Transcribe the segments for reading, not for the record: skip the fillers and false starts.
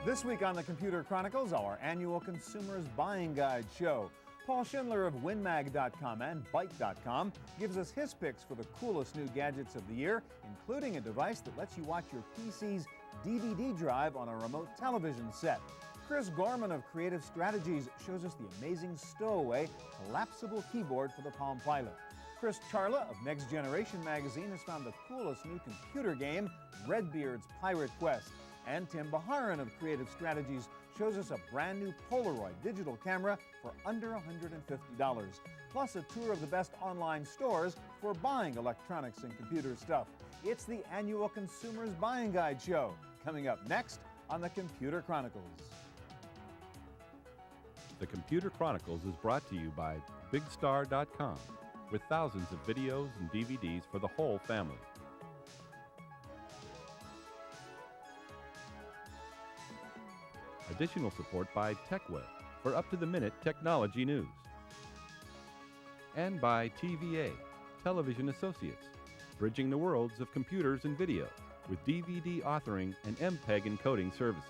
This week on the Computer Chronicles, our annual Consumers Buying Guide show. Paul Schindler of WinMag.com and Byte.com gives us his picks for the coolest new gadgets of the year, including a device that lets you watch your PC's DVD drive on a remote television set. Chris Gorman of Creative Strategies shows us the amazing stowaway collapsible keyboard for the Palm Pilot. Chris Charla of Next Generation magazine has found the coolest new computer game, Redbeard's Pirate Quest. And Tim Baharan of Creative Strategies shows us a brand new Polaroid digital camera for under $150. Plus a tour of the best online stores for buying electronics and computer stuff. It's the annual Consumers Buying Guide show, coming up next on the Computer Chronicles. The Computer Chronicles is brought to you by BigStar.com, with thousands of videos and DVDs for the whole family. Additional support by TechWeb for up-to-the-minute technology news. And by TVA, Television Associates, bridging the worlds of computers and video with DVD authoring and MPEG encoding services.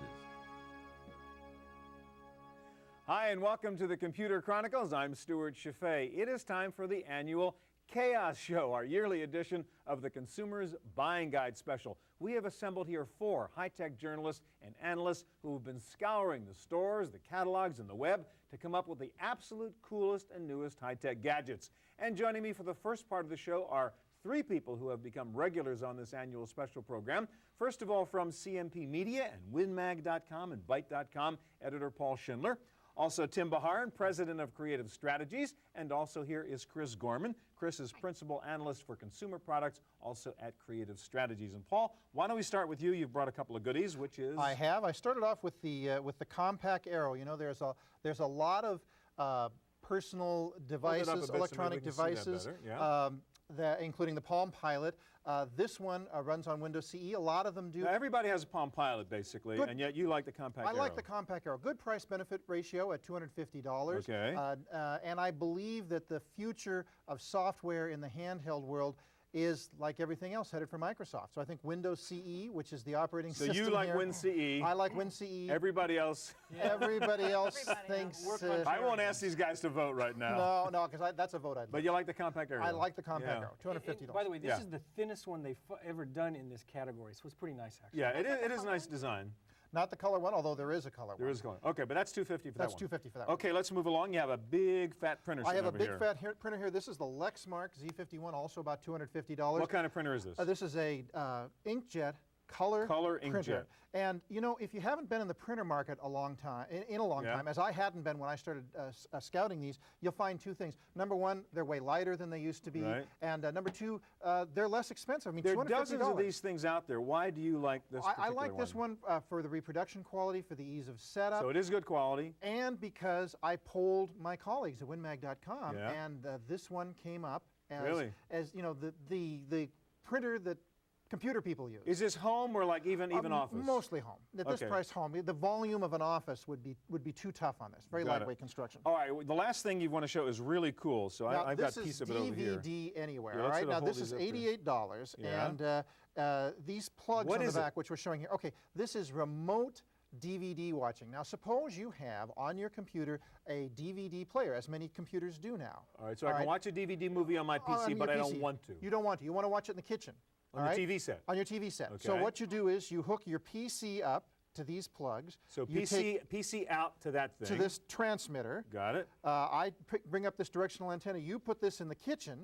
Hi, and welcome to the Computer Chronicles. I'm Stuart Chaffee. It is time for the annual Chaos Show, our yearly edition of the Consumer's Buying Guide special. We have assembled here 4 high-tech journalists and analysts who have been scouring the stores, the catalogs, and the web to come up with the absolute coolest and newest high-tech gadgets. And joining me for the first part of the show are 3 people who have become regulars on this annual special program. First of all, from CMP Media and WinMag.com and Byte.com, editor Paul Schindler. Also Tim Baharan, president of Creative Strategies, and also here is Chris Gorman. Chris is principal analyst for consumer products, also at Creative Strategies. And Paul, why don't we start with you? You've brought a couple of goodies, which is... I have. I started off with the compact Arrow. You know, there's a lot of personal devices, electronic devices. Including the Palm Pilot. This one runs on Windows CE. A lot of them do. Now, everybody has a Palm Pilot, basically, and yet you like the compact Arrow. I like the compact Arrow. Good price-benefit ratio at $250. Okay. And I believe that the future of software in the handheld world is, like everything else, headed for Microsoft. So I think Windows CE, which is the operating system here. So you like WinCE. I like WinCE. Everybody else? Everybody else thinks... I won't ask these guys to vote right now. No, because that's a vote I'd like. But you like the compact Arrow? I like the compact Arrow, $250. By the way, this is the thinnest one they've ever done in this category, so it's pretty nice, actually. Yeah, it is a nice design. Not the color one, although there is a color one. There is a color. Okay, but that's $250 for that one. That's $250 for that one. Okay, let's move along. You have a big fat printer I have a big here. fat printer here. This is the Lexmark Z51, also about $250. What kind of printer is this? This is a inkjet color inkjet. printer. And you know, if you haven't been in the printer market a long time, in a long time, as I hadn't been when I started scouting these, you'll find 2 things. Number one, they're way lighter than they used to be. Right. And number 2, they're less expensive. I mean, there are $250. dozens of these things out there. Why do you like this particular I like this one for the reproduction quality, for the ease of setup. So it is good quality. And because I polled my colleagues at WinMag.com, and this one came up as you know, the printer that computer people use. Is this home or like even office? Mostly home. At this price, home. The volume of an office would be too tough on this. Very lightweight construction. All right. The last thing you want to show is really cool. So I've got a piece of it over here. This is DVD Anywhere. All right. Now this is $88, and these plugs on the back, which we're showing here. Okay. This is remote DVD watching. Now suppose you have on your computer a DVD player, as many computers do now. All right. So I can watch a DVD movie on my PC, but I don't want to. You don't want to. You want to watch it in the kitchen. On the TV set? On your TV set. Okay. So what you do is you hook your PC up to these plugs. So PC out to that thing. To this transmitter. Got it. I bring up this directional antenna. You put this in the kitchen.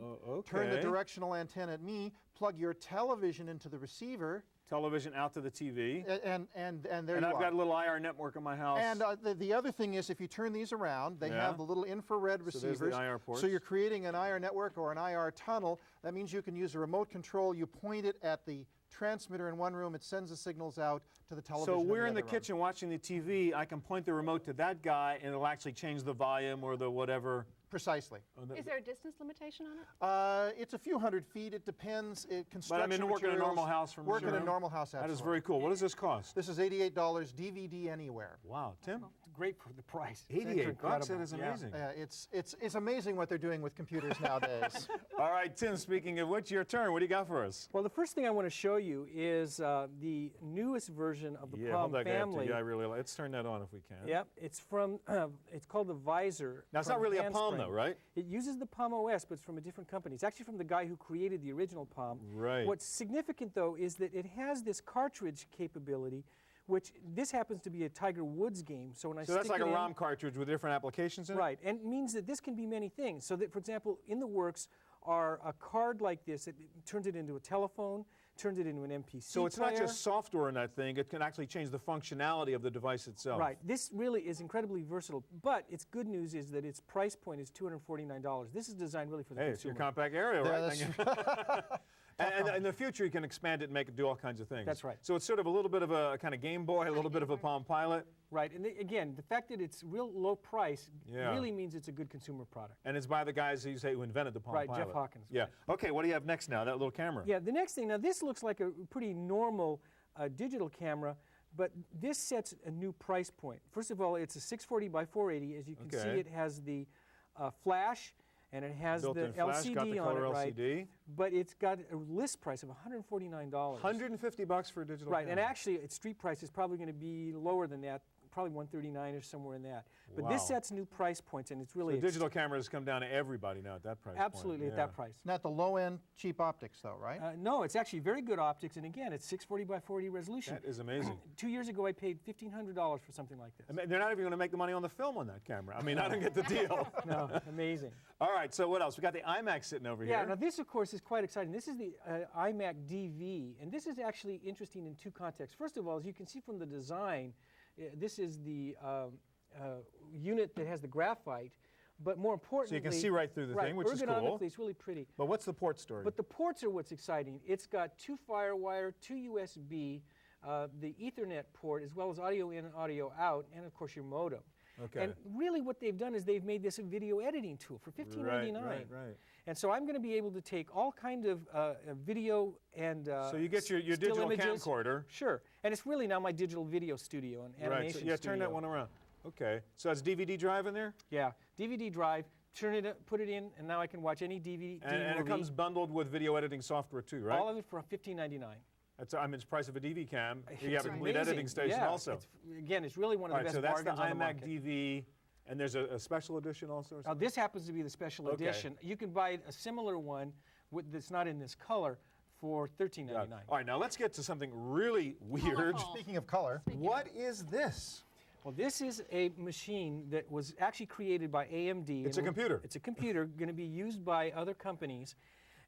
Turn the directional antenna at me. Plug your television into the receiver. Television out to the TV. And there you are. And I've got a little IR network in my house. And the other thing is, if you turn these around, they have the little infrared receivers. So there's the IR ports. So you're creating an IR network or an IR tunnel. That means you can use a remote control. You point it at the transmitter in one room. It sends the signals out to the television. So we're in the kitchen watching the TV. I can point the remote to that guy, and it'll actually change the volume or the whatever. Precisely. Is there a distance limitation on it? It's a few hundred feet. It depends. But I mean, work in a normal house from Work in a normal house, absolutely. That is very cool. What does this cost? This is $88, DVD Anywhere. Wow. Tim? great for the price. $88, that is amazing. It's amazing what they're doing with computers nowadays. All right, Tim, speaking of which, your turn. What do you got for us? Well, the first thing I want to show you is the newest version of the Palm family. Yeah, I really like. Let's turn that on if we can. Yep, it's from, it's called the Visor. Now, it's not really a Palm, though, right? It uses the Palm OS, but it's from a different company. It's actually from the guy who created the original Palm. Right. What's significant, though, is that it has this cartridge capability, which this happens to be a Tiger Woods game. So when I stick that's like it a in, ROM cartridge with different applications in it? Right, and it means that this can be many things. So that, for example, in the works are a card like this that turns it into a telephone, turns it into an MPC So it's player. not just software in that thing, it can actually change the functionality of the device itself. Right, this really is incredibly versatile, but its good news is that its price point is $249. This is designed really for the Hey, consumer. it's your compact area, right? And in the future, you can expand it and make it do all kinds of things. That's right. So it's sort of a little bit of a kind of Game Boy, a little bit of a Palm Pilot. Right, and again, the fact that it's real low price Yeah. really means it's a good consumer product. And it's by the guys who you say who invented the Palm Right, Pilot. Jeff Hawkins. Yeah. Right. Okay, what do you have next now? That little camera. Yeah, the next thing, now this looks like a pretty normal digital camera, but this sets a new price point. First of all, it's a 640 by 480. As you can see, it has the flash, and it has Built-in the flash, LCD got the on color it, right? LCD. But it's got a list price of $149. $150 for a digital Right, camera. and actually, its street price is probably going to be lower than that, probably $139 or somewhere in that. But this Wow. sets new price points, and it's really The digital cameras come down to everybody now at that price absolutely point. at that price. Not the low-end cheap optics, though, right? No, it's actually very good optics, and again, it's 640 by 480 resolution. That is amazing. 2 years ago, I paid $1,500 for something like this. I mean, they're not even going to make the money on the film on that camera. I mean, I don't get the deal. No, amazing. All right, so what else? We got the iMac sitting over Yeah, here. now this, of course, is quite exciting. This is the iMac DV, and this is actually interesting in two contexts. First of all, as you can see from the design, this is the unit that has the graphite, but more importantly... So you can see right through the thing, which is cool. Ergonomically, it's really pretty. But what's the port story? But the ports are what's exciting. It's got 2 FireWire, 2 USB, the Ethernet port, as well as audio in and audio out, and of course your modem. Okay. And really what they've done is they've made this a video editing tool for $15.99. Right. And so I'm going to be able to take all kind of video and So you get your still digital images. camcorder. Sure. And it's really now my digital video studio and animation Right. So, studio. turn that one around. Okay. So that's DVD drive in there? Yeah. DVD drive, turn it up, put it in, and now I can watch any DVD And it movie. comes bundled with video editing software too, right? All of it for $15.99. That's, I mean, it's the price of a DV cam. You have It's a complete amazing. editing station Yeah, also. Again, it's really one of All the right, best so that's the bargains on the iMac market. DV, and there's a special edition also or Now something? this happens to be the special Okay. edition. You can buy a similar one that's not in this color for $13.99. All right, now let's get to something really weird. Colorful. Speaking of color, What is this? Well, this is a machine that was actually created by AMD. It's a computer. It's a computer going to be used by other companies.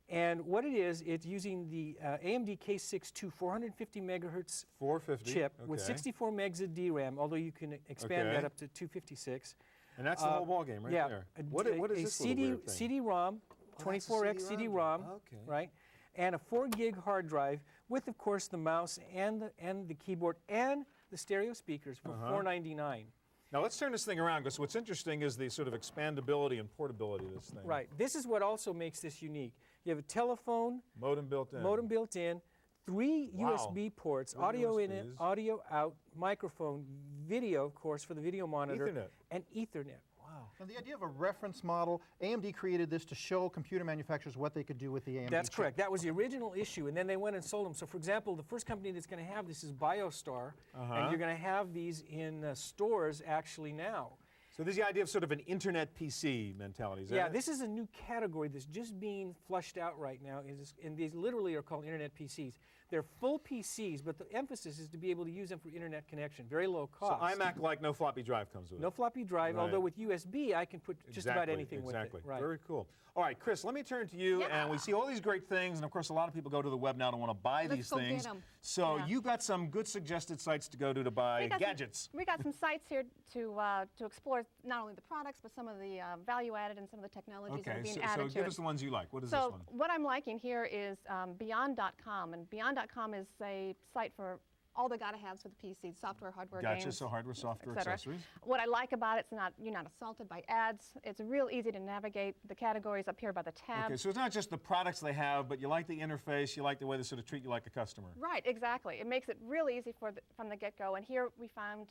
And what it is, it's using the AMD K62 450 megahertz 450. chip okay. with 64 megs of DRAM, although you can expand Okay. that up to 256. And that's the whole ball game right yeah, there. a- What is a this CD, little weird thing? CD-ROM, Oh, that's a 24x CD-ROM. CD-ROM, Okay. right? And a 4 gig hard drive with, of course, the mouse and the keyboard and the stereo speakers for $499. Now let's turn this thing around, because what's interesting is the sort of expandability and portability of this thing. Right. This is what also makes this unique. You have a telephone, Modem built in. modem built in, 3 Wow. USB ports, 3 audio in it, USBs. audio out, microphone, video, of course, for the video monitor, Ethernet. and Ethernet. Wow. and the idea of a reference model, AMD created this to show computer manufacturers what they could do with the AMD That's chip. correct. That was the original issue, and then they went and sold them. So, for example, the first company that's going to have this is BioStar, and you're going to have these in stores actually now. So this is the idea of sort of an internet PC mentality, is that Yeah, it? this is a new category that's just being flushed out right now, and these literally are called internet PCs. They're full PCs, but the emphasis is to be able to use them for internet connection, very low So cost. iMac, like, no floppy drive comes with it. No floppy drive, Right. although with USB I can put just about anything exactly. with it. Right. Very cool. All right, Chris, let me turn to you, and we see all these great things, and of course a lot of people go to the web now to want to buy Let's these go get things. 'em. So Yeah. you got some good suggested sites to go to buy We got gadgets. we got some sites here to explore not only the products, but some of the value added and some of the technologies that are Okay, being so added to give it. us the ones you like. What is So this one? what I'm liking here is Beyond.com, and Beyond.com is a site for all the gotta-haves for the PC, software, hardware, Gotcha, games, so hardware, software, et cetera. accessories. What I like about it, you're not assaulted by ads. It's real easy to navigate the categories up here by the tab. Okay, so it's not just the products they have, but you like the interface, you like the way they sort of treat you like a customer. Right, exactly. It makes it real easy from the get-go. And here we found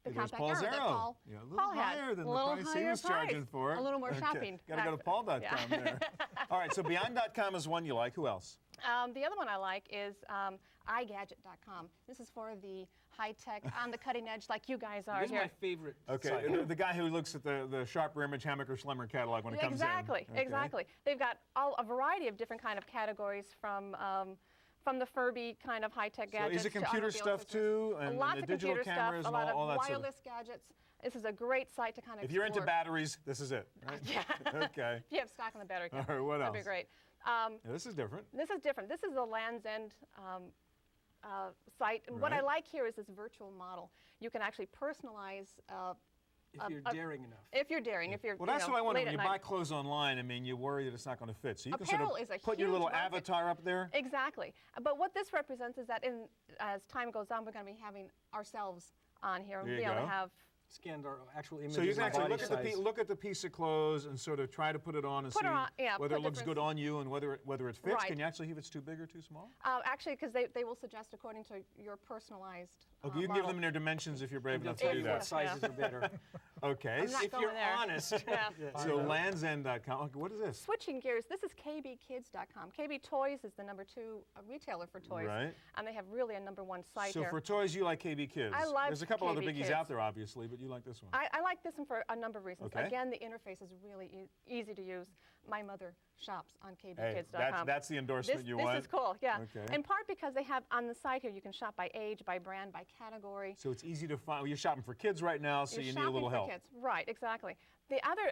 the There's compact Paul's arrow that Arrow. Yeah, a little Paul had. higher than A little the price he higher was charging price. for it. A little more Okay. shopping. Got to go to paul.com there. All right, so Beyond.com is one you like. Who else? The other one I like is iGadget.com. This is for the high-tech, on the cutting edge, like you guys are This is here. my favorite Okay, site. the guy who looks at the Sharper Image Hammaker Schlemmer catalog when it comes Exactly, in. Okay. exactly. They've got a variety of different kind of categories from the Furby kind of high-tech So gadgets is it to computer automobile stuff systems. too, and Lots the of digital computer cameras stuff, and a lot all of that sort of. wireless gadgets. This is a great site to kind of If you're into explore. batteries, this is it. Right? Yeah. Okay. If you have stock in the battery All camera, right, what that'd else? be great. Yeah, this is different. This is different. This is the Land's End site. And what I Right. like here is this virtual model. You can actually personalize if you're daring enough. if you're daring, if you're Well, that's what I wonder. late When you at buy night. clothes online, I mean, you worry that it's not going to fit. So you can Apparel sort is of a put your huge little market. avatar up there. Exactly. But what this represents is that as time goes on, we're going to be having ourselves on here and There be you able go. to have Scanned our actual images. So you can of actually body look size. look at the piece of clothes and sort of try to put it on and Put see it on, yeah, whether put it looks different- good on you and whether it fits. Right. Can you actually see if it's too big or too small? actually, because they will suggest according to your personalized Okay, you can give model. them their dimensions if you're brave They'll enough tell to do you what that. sizes are better. Okay. I'm not if going you're there. honest. Yeah. So landsend.com. Okay, what is this? Switching gears, this is kbkids.com. KB Toys is the #2 retailer for toys. Right. And they have really a #1 site So here. for toys, you like KB Kids. I love There's a couple other KB biggies Kids. out there, obviously, but you like this one. I like this one for a number of reasons. Okay. Again, the interface is really easy to use. My mother shops on Hey, kbkids.com. that's the endorsement you this want. is cool, yeah. Okay. In part because they have on the site here, you can shop by age, by brand, by category. So it's easy to find. Well, you're shopping for kids right now, so You're you need a little shopping for help. kids. Right, exactly. The other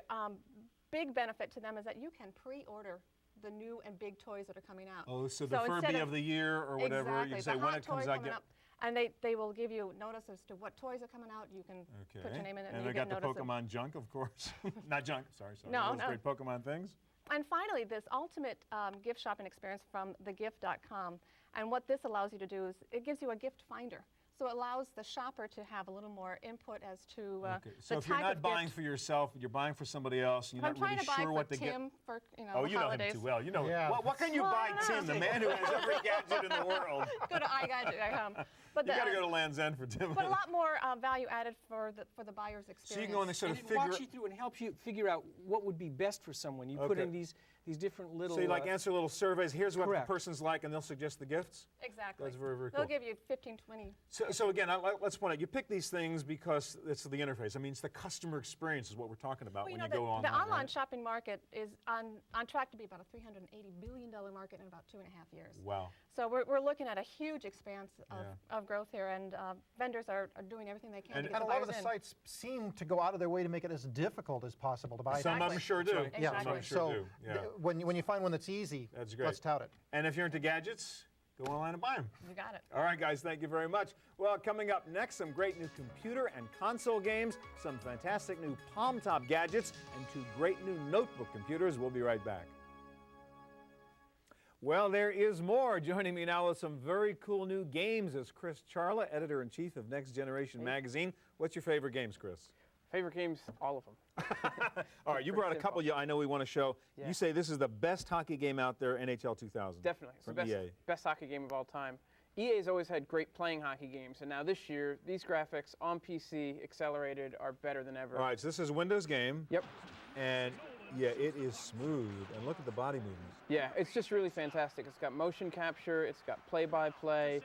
big benefit to them is that you can pre-order the new and big toys that are coming out. Oh, so the instead Furby of the year or whatever, exactly, you say the when hot it comes toy out, coming get. up, and they will give you notice as to what toys are coming out. You can Okay. put your name in it and and you I get got the notice. Pokemon junk, of course. Not junk. Sorry. No, Those no. great Pokemon things. And finally, this ultimate gift shopping experience from thegift.com. And what this allows you to do is it gives you a gift finder. So it allows the shopper to have a little more input as to Okay. So the if you're type not of buying gift. for yourself, you're buying for somebody else, and If you're I'm not trying really to buy sure for what to get. Tim for Oh, the you know him holidays. too well. You know. Yeah. What can you Well, buy, I don't know. Tim, the man who has every gadget in the world? Go to iGadget.com. But You got to go to Land's End for Tim. but a lot more value added for the buyer's experience. So you can go in and sort And of it figure. walks you through and helps you figure out what would be best for someone. You put Okay. in these different little. So you like answer little surveys. Here's what Correct. the person's like, and they'll suggest the gifts. Exactly. That's very, very They'll cool. give you 15, 20. So again, let's point out, you pick these things because it's the interface. I mean, it's the customer experience is what we're talking about Well, when you you know, go online. the online right? shopping market is on track to be about a $380 billion market in about 2.5 years. Wow. So we're looking at a huge expanse of, Yeah. of growth here, and vendors are doing everything they can And- to get And a the lot of buyers the in. sites seem to go out of their way to make it as difficult as possible to buy. Some of them Exactly. sure do. right. Yeah, Some of them Exactly. sure so do. Yeah. when you find one that's easy, That's great. let's tout it. And if you're into gadgets, go online and buy them. You got it. All right, guys, thank you very much. Well, coming up next, some great new computer and console games, some fantastic new Palm Top gadgets, and 2 great new notebook computers. We'll be right back. Well, there is more. Joining me now with some very cool new games is Chris Charla, editor-in-chief of Next Generation Magazine. What's your favorite games, Chris? Favorite games, all of them. All right, you brought a couple I know we want to show. Yeah. You say this is the best hockey game out there, NHL 2000. Definitely. It's the From best, EA. best hockey game of all time. EA's always had great playing hockey games, and now this year, these graphics on PC, accelerated, are better than ever. All right, so this is a Windows game. Yep. And yeah, it is smooth. And look at the body movements. Yeah, it's just really fantastic. It's got motion capture, it's got play-by-play.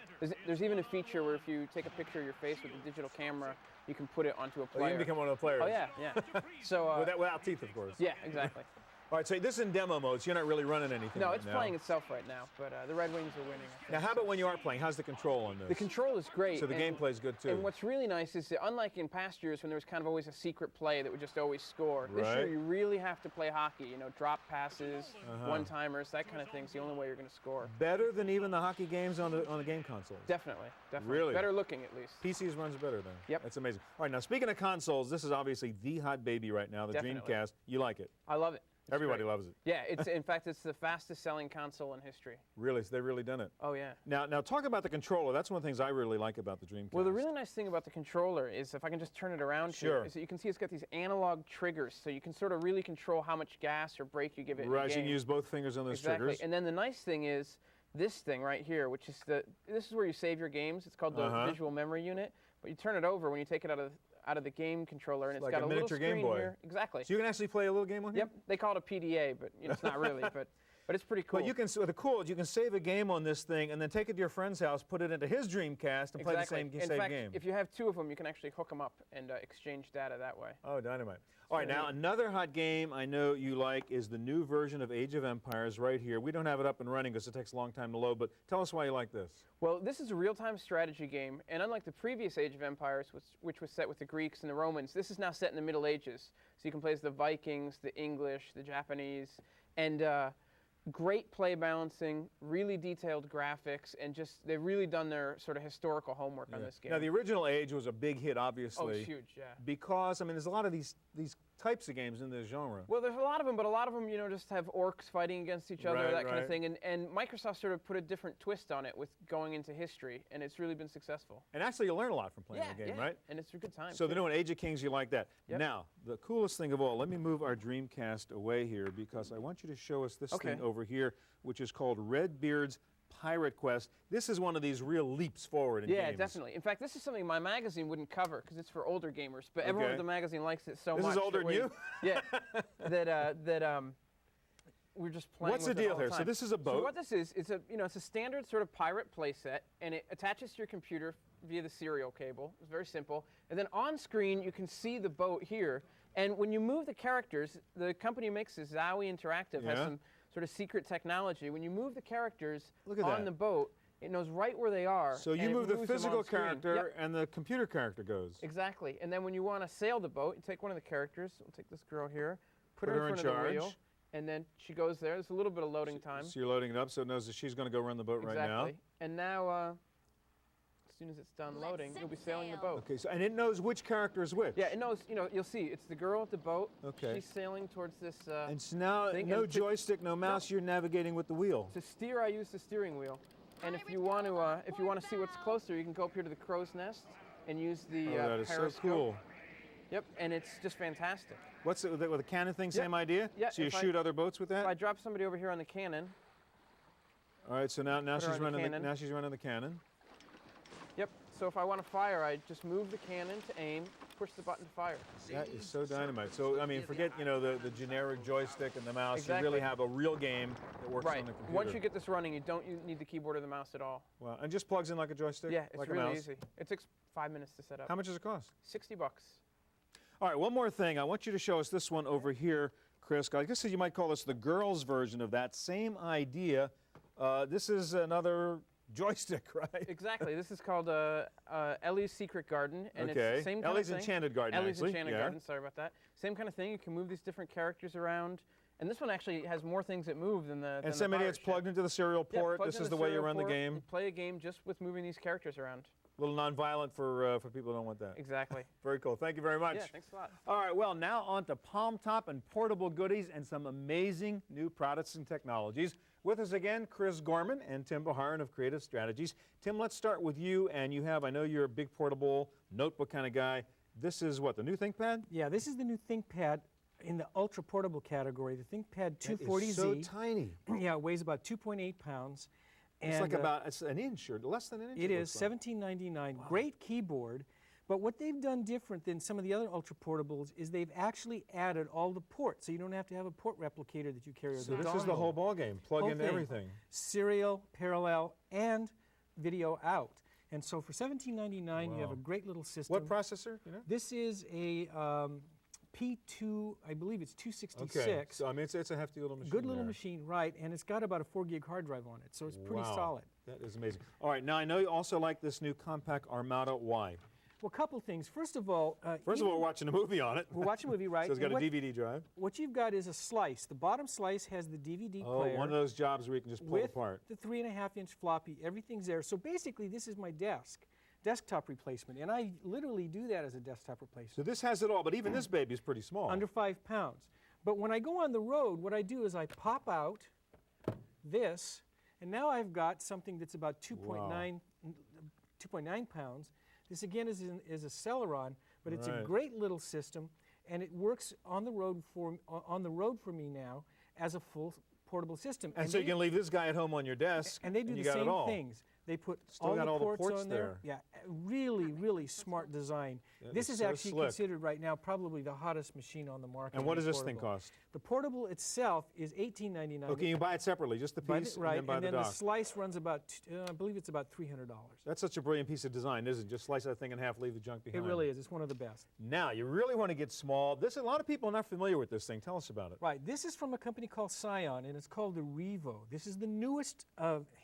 There's even a feature where if you take a picture of your face with a digital camera, you can put it onto a Oh, you player. can become one of the players. Oh, yeah, yeah. So, Without teeth, of course. yeah, exactly. All right, so this is in demo mode, so you're not really running anything No, right it's now. playing itself right now, but the Red Wings are winning. I think. Now, how about when you are playing? How's the control on this? The control is great. So the and- gameplay's good, too. And what's really nice is that unlike in past years when there was kind of always a secret play that would just always score, this year Right. you really have to play hockey, you know, drop passes, one-timers, that kind of thing's the only way you're going to score. Better than even the hockey games on the game consoles. Definitely, definitely. Really? Better looking at least. PCs runs better then. Yep. That's amazing. All right, now speaking of consoles, this is obviously the hot baby right now, the Definitely. Dreamcast. You like it. I love it. It's Everybody great. loves it. Yeah, it's in fact it's the fastest selling console in history. Really, so they've really done it. Oh yeah. Now talk about the controller. That's one of the things I really like about the Dreamcast. Well, the really nice thing about the controller is, if I can just turn it around Sure. here, is that you can see it's got these analog triggers, so you can sort of really control how much gas or brake you give it in Right, a so game. you can use both fingers on those Exactly. triggers. And then the nice thing is this thing right here, which is this is where you save your games. It's called the visual memory unit. But you turn it over when you take it out out of the game controller, and it's like got a a little miniature Game screen Boy. here. Exactly. So you can actually play a little game on here? Yep. They call it a PDA, but it's not really. But it's pretty cool. But you can, the cool is you can save a game on this thing and then take it to your friend's house, put it into his Dreamcast, and play the same In fact, game. if you have two of them, you can actually hook them up and exchange data that way. Oh, dynamite. All right, now another hot game I know you like is the new version of Age of Empires right here. We don't have it up and running because it takes a long time to load, but tell us why you like this. Well, this is a real-time strategy game, and unlike the previous Age of Empires, which was set with the Greeks and the Romans, this is now set in the Middle Ages. So you can play as the Vikings, the English, the Japanese, and great play balancing, really detailed graphics, and just they've really done their sort of historical homework on this game. Now, the original Age was a big hit, obviously. Oh, it's huge, yeah. Because, I mean, there's a lot of these types of games in this genre. Well, there's a lot of them, but a lot of them, you know, just have orcs fighting against each other, that kind of thing. And Microsoft sort of put a different twist on it with going into history, and it's really been successful. And actually, you learn a lot from playing the game, right? And it's a good time. So the new one, Age of Kings, you like that. Yep. Now, the coolest thing of all, let me move our Dreamcast away here because I want you to show us this thing over here, which is called Redbeard's Pirate Quest. This is one of these real leaps forward in games. Yeah, definitely. In fact, this is something my magazine wouldn't cover because it's for older gamers, but everyone at the magazine likes it so much. This is older than you? Yeah. that we're just playing What's with the it deal all the here? time. So this is a boat. So what this is, it's a standard sort of pirate play set, and it attaches to your computer via the serial cable. It's very simple. And then on screen, you can see the boat here. And when you move the characters, the company who makes this, Zowie Interactive, has some sort of secret technology. When you move the characters on the boat, it knows right where they are. So you move the physical character and the computer character goes. Exactly. And then when you want to sail the boat, you take one of the characters. We'll take this girl here, put her in front of the wheel, and then she goes there. There's a little bit of loading time. So you're loading it up so it knows that she's going to go run the boat right now. Exactly. And now, as soon as it's done loading, you'll be sailing the boat. Okay, so, and it knows which character is which. Yeah, it knows, you'll see, it's the girl at the boat. Okay. She's sailing towards this and so now, thing. no joystick, no mouse, you're navigating with the wheel. To steer, I use the steering wheel. And if you want to see what's closer, you can go up here to the crow's nest and use the that is periscope. so cool. Yep, and it's just fantastic. What's it, with the cannon thing, same idea? Yeah. So you shoot other boats with that? If I drop somebody over here on the cannon. All right, so now she's running the cannon. Yep. So if I want to fire, I just move the cannon to aim, push the button to fire. That is so dynamite. So I mean, forget the generic joystick and the mouse. You really have a real game that works on the computer. Once you get this running, you don't need the keyboard or the mouse at all. Wow. And just plugs in like a joystick. Yeah, it's like really a mouse. easy. It takes 5 minutes to set up. How much does it cost? $60. All right, one more thing. I want you to show us this one over here, Chris. I guess you might call this the girls' version of that same idea. This is another joystick, right? Exactly. This is called Ellie's Secret Garden, and it's the same kind Ellie's of thing. Enchanted Garden. Ellie's Enchanted Garden. Sorry about that. Same kind of thing. You can move these different characters around, and this one actually has more things that move than the. And somebody it's plugged into the serial port. This is the way you run the game. You play a game just with moving these characters around. A little non-violent for people who don't want that. Exactly. Very cool. Thank you very much. Yeah, thanks a lot. All right, well, now on to Palm Top and portable goodies and some amazing new products and technologies. With us again, Chris Gorman and Tim Baharin of Creative Strategies. Tim, let's start with you. And you have, I know you're a big portable notebook kind of guy. This is what, the new ThinkPad? Yeah, this is the new ThinkPad in the ultra portable category. The ThinkPad 240Z. That is so tiny. Yeah, it weighs about 2.8 pounds. It's like it's an inch or less than an inch. It is $17.99. Wow. Great keyboard. But what they've done different than some of the other ultra portables is they've actually added all the ports, so you don't have to have a port replicator that you carry. So this is the whole ball game. Plug in everything. Serial, parallel, and video out. And so for $17.99, you have a great little system. What processor? You know? This is a P2, I believe it's 266. Okay, so I mean it's a hefty little machine. Good little machine, right? And it's got about a 4 gig hard drive on it, so it's pretty solid. That is amazing. All right, now I know you also like this new compact Armada. Why? Well, a couple things. First of all, we're watching a movie on it. We're watching a movie, right? So it's got a DVD drive. What you've got is a slice. The bottom slice has the DVD player. Oh, one of those jobs where you can just pull it apart. With the 3.5-inch floppy, everything's there. So basically, this is my desktop replacement, and I literally do that as a desktop replacement. So this has it all, but even this baby is pretty small. Under 5 pounds. But when I go on the road, what I do is I pop out this, and now I've got something that's about 2.9 pounds. This again is a Celeron, but it's a great little system, and it works on the road for me now as a full portable system. And so you can leave this guy at home on your desk, and they do the same things. They put Still all got the all the ports ports on there. there. Yeah, really smart design. Yeah, This it's is so actually slick. considered right now probably the hottest machine on the market. And what does this thing portable. cost? The portable itself is $18.99. Okay, you buy it separately, just the piece, Right, and then buy and the then the dock. slice runs about, I believe it's about $300. That's such a brilliant piece of design, isn't it? Just slice that thing in half, leave the junk It behind. really is. It's one of the best. Now, you really want to get small. A lot of people are not familiar with this thing. Tell us about it. Right. This is from a company called Scion, and it's called the Revo. This is the newest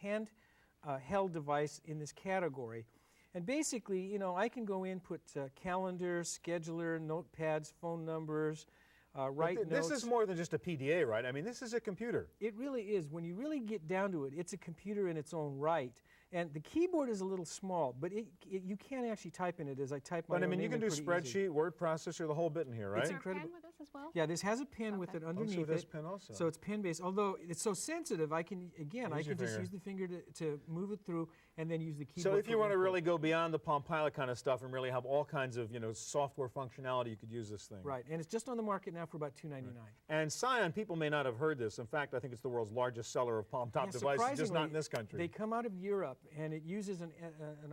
hand-held device in this category. And basically, you know, I can go in, put calendar, scheduler, notepads, phone numbers, write notes. This is more than just a PDA, right? I mean, this is a computer. It really is. When you really get down to it, it's a computer in its own right. And the keyboard is a little small, but you can actually type in it as I type my But I own mean, you name can in do pretty easy. spreadsheet, word processor, the whole bit in here, right? Is there a incredible. pen with this as well? Yeah, this has a pen with Okay. it Oh, underneath so it has it. pen also. So it's pen-based. Although it's so sensitive, I can, again, I Use your can just finger. use the finger to move it through and then use the keyboard. So if you for want to input. really go beyond the Palm Pilot kind of stuff and really have all kinds of, you know, software functionality, you could use this thing. Right, and it's just on the market now for about $2.99. And Scion, people may not have heard this. In fact, I think it's the world's largest seller of palm-top Yeah, devices, just not in surprisingly, this country. They come out of Europe, and it uses an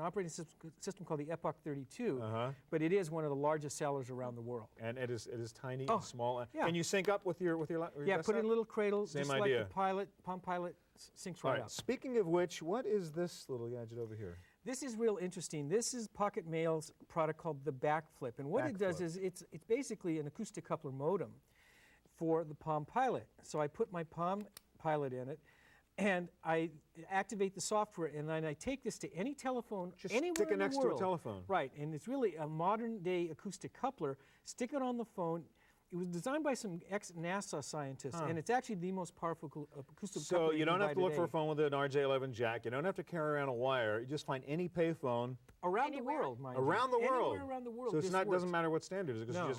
operating system called the Epoch 32, but it is one of the largest sellers around the world. And it is tiny Oh, and small. yeah. Can you sync up with your Yeah, put it in a little cradle, Same just idea. like the Palm Pilot syncs All right right. up. Speaking of which, what is this little gadget over here? This is real interesting. This is Pocket Mail's product called the Backflip, and what it does Backflip. is it's basically an acoustic coupler modem for the Palm Pilot. So I put my Palm Pilot in it, and I activate the software, and then I take this to any telephone Just anywhere stick it in the next to a world. telephone. Right, and it's really a modern-day acoustic coupler. Stick it on the phone. It was designed by some ex-NASA scientists, and it's actually the most powerful acoustic coupler. So you don't can have buy to look for a today. phone with an RJ11 jack. You don't have to carry around a wire. You just find any payphone Around the Anywhere? world, mind you. around the world. Anywhere around the world. So it's this not doesn't works. matter what standard it is. No.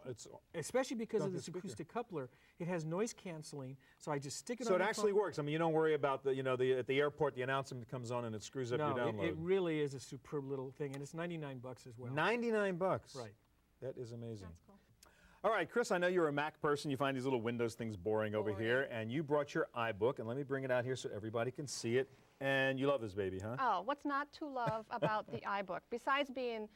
It's Especially because Don't of be this speaker. acoustic coupler, it has noise canceling. So I just stick it so on it the actually phone. works. I mean, you don't worry about at the airport the announcement comes on and it screws up your No, download. it really is a superb little thing, and it's $99 as well. $99. Right. That is amazing. That's cool. All right, Chris, I know you're a Mac person. You find these little Windows things boring over here, and you brought your iBook, and let me bring it out here so everybody can see it. And you love this baby, huh? Oh, what's not to love about the iBook? Besides being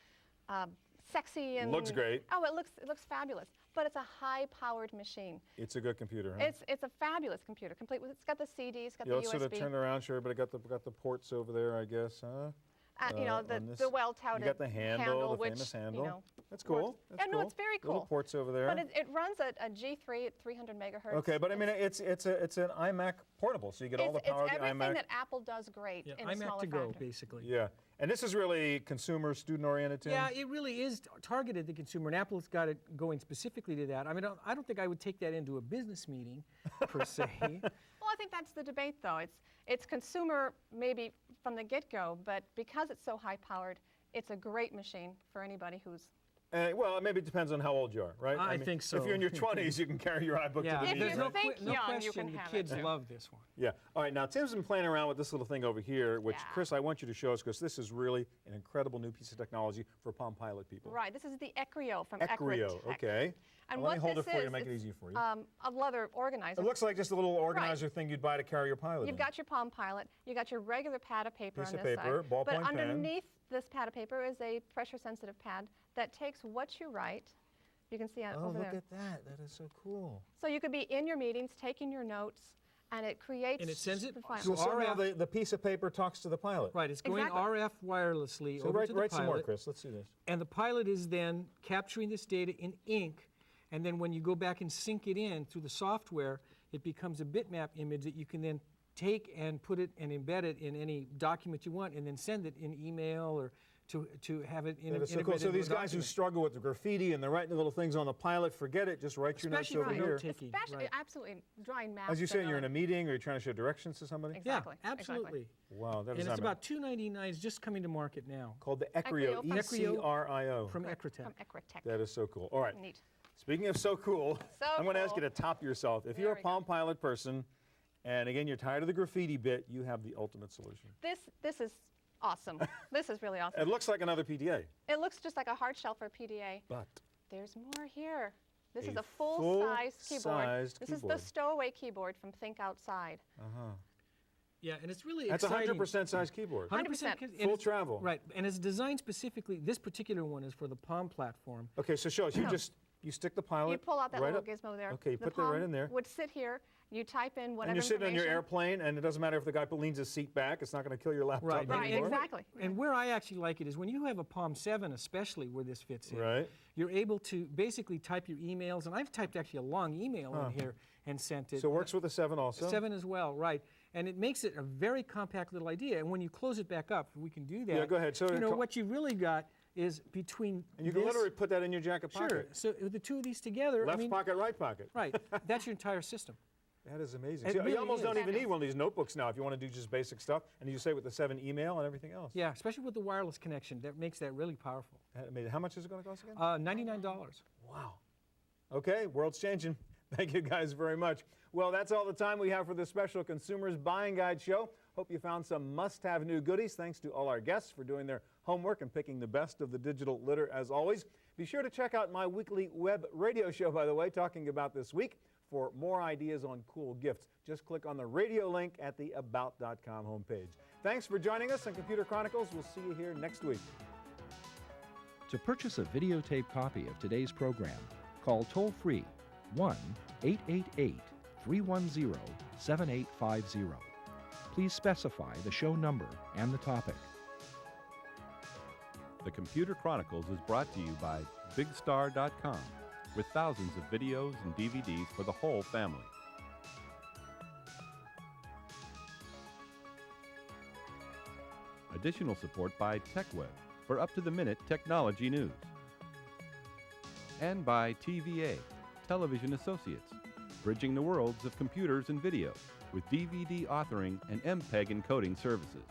sexy and Looks great. Oh, it looks fabulous. But it's a high-powered machine. It's a good computer, huh? It's a fabulous computer, complete with. It's got the CD, it's got Yeah, the let's USB. sort of turn around, sure. Everybody got the ports over there, I guess, huh? You know, on this- the well-touted You got the handle, the which, famous handle. You know, That's cool. works. That's Yeah, no, cool. it's very Little cool. ports over there. But it runs a G3 at 300 megahertz. Okay, but I mean, it's an iMac portable, so you get all the power of It's the everything iMac. that Apple does great Yeah, in a iMac smaller to go, factor. basically. Yeah, and this is really consumer, student-oriented, Tim? Yeah, it really is targeted at the consumer, and Apple's got it going specifically to that. I mean, I don't think I would take that into a business meeting, per se. Well, I think that's the debate, though. It's consumer maybe from the get-go, but because it's so high-powered, it's a great machine for anybody who's. Well, maybe it depends on how old you are, right? I mean, think so. If you're in your 20s, you can carry your iBook Yeah, to the If meeting. you there's no, think no young, question you can the have it, kids too. love this one. Yeah. All right. Now Tim's been playing around with this little thing over here, which Yeah. Chris, I want you to show us because this is really an incredible new piece of technology for Palm Pilot people. Right, this is the Ecrio from Ecrio. Ecritech. Okay. And Let me what hold this it for you to is, make it it's, easy for you. A leather organizer. It looks like just a little organizer thing you'd buy to carry your Pilot You've in. got your Palm Pilot. You got your regular pad of paper Piece on of this paper, side. ballpoint but pen. underneath this pad of paper is a pressure-sensitive pad that takes what you write. You can see it Oh, over look there. at that. That is so cool. So you could be in your meetings, taking your notes, and it creates. And it sends it the file. So So somehow RF the piece of paper talks to the Pilot. Right, it's going Exactly. RF wirelessly So over write, to the write some more, pilot, Chris. Let's see this. and the pilot is then capturing this data in ink, and then when you go back and sync it in through the software, it becomes a bitmap image that you can then take and put it and embed it in any document you want, and then send it in email or to have it in That is so cool. So these guys who struggle with the graffiti and they're writing the little things on the Pilot, forget it. Just write your notes Especially over for here. note-taking. Especially, right. absolutely, drawing maps. As you say, and you're in a all meeting or you're trying to show directions to somebody. that. Yeah, Exactly. absolutely. Wow, that And is it's about $2.99. It's just coming to market now called the Ecrio, Ecrio from- E-C-R-I-O. from Exactly. Ecritech. From Ecritech. That is so cool. All right. Neat. Speaking of so cool, So I'm going to ask cool. you to top yourself. If you're There a we Palm Pilot person, and again, you're tired of the graffiti bit, you have the ultimate solution. This is awesome. This is really awesome. It looks like another PDA, It looks just like a hard shell for a PDA. but There's more here. This is A a full-sized keyboard. full-sized This is keyboard. the stowaway keyboard from Think Outside. uh-huh. Yeah, and it's really That's a exciting. 100% size keyboard. 100%. Full travel. Right, and it's designed specifically, this particular one is for the Palm platform. Okay, so show us. You stick the Pilot. You pull out that right little up. gizmo there. Okay, you The put that right Palm in there. would sit here. You type in whatever And you're sitting on your information. airplane, and it doesn't matter if the guy leans his seat back. It's not going to kill your laptop Right, Right, anymore. exactly. And where I actually like it is when you have a Palm 7, especially where this fits in, Right. you're able to basically type your emails, and I've typed actually a long email in here and sent it. So it works with the 7 also? 7 as well, right. And it makes it a very compact little idea. And when you close it back up, we can do that. Yeah, go ahead. So you know, what you really got is between And you can literally put that in your jacket Sure. pocket. So the two of these together, Left I mean, pocket, right pocket. right, that's your entire system. That is amazing. It See, really you almost is. don't even need one of these notebooks now if you want to do just basic stuff. And you say with the 7 email and everything else. Yeah, especially with the wireless connection, that makes that really powerful. Amazing. How much is it going to cost again? $99. Wow. Okay, world's changing. Thank you guys very much. Well, that's all the time we have for this special Consumers Buying Guide show. Hope you found some must-have new goodies. Thanks to all our guests for doing their homework and picking the best of the digital litter as always. Be sure to check out my weekly web radio show, by the way, talking about this week. For more ideas on cool gifts, just click on the radio link at the About.com homepage. Thanks for joining us on Computer Chronicles. We'll see you here next week. To purchase a videotape copy of today's program, call toll-free 1-888-310-7850. Please specify the show number and the topic. The Computer Chronicles is brought to you by BigStar.com, with thousands of videos and DVDs for the whole family. Additional support by TechWeb for up-to-the-minute technology news. And by TVA, Television Associates, bridging the worlds of computers and video with DVD authoring and MPEG encoding services.